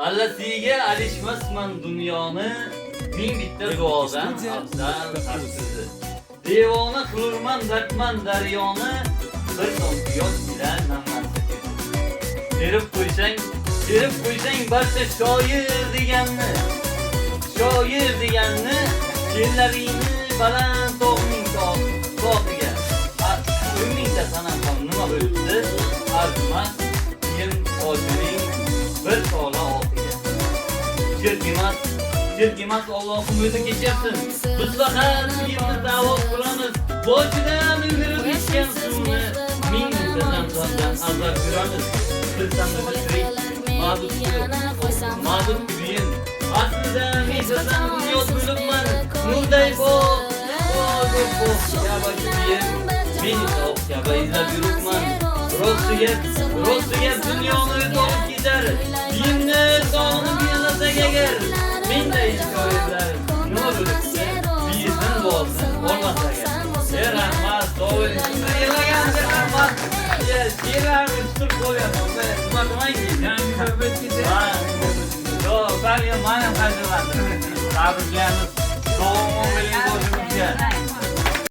Allasiga alishmasman dunyoni, ming bitta duodan afzal xavfsizi. Devona qilurman dardman daryoni, bir tomchi yosh bilan namlansa ketadi. Terib qo'ysang barcha shoir deganni, kellaringni baland tog'ning tog'iga. O'zingda sanam ham nima bo'libdi? Arzimas yer sochining bir sola oltiga. Shirkimas Allohim o'zi kechirsin. Biz faqat yerni da'vo qilamiz. Boshidan yurib ketgan suvni ming zamzamdan azab ko'ramiz. Bilsangiz tirik, ma'dud kuyin. Aslida mesadan bunyod bo'libman. Nurday bo'l. Meni topga izlab yuribman. Rossiya dunyoni o'zi olib ketar. Dinni sog'inib yig'lasak agar, menday shoirlar nima bo'libdi? Bizdan bo'lsin, bo'lmasa agar. Rahmat, sog'ing. Yig'lagandir rahmat. She'rlarni tutib qo'yaman. Nima demaysiz? Yangi navbat ketadi. Yo'q, bari mana hazırlandim. Tabriklarimiz. Doğum 11. boshimizga.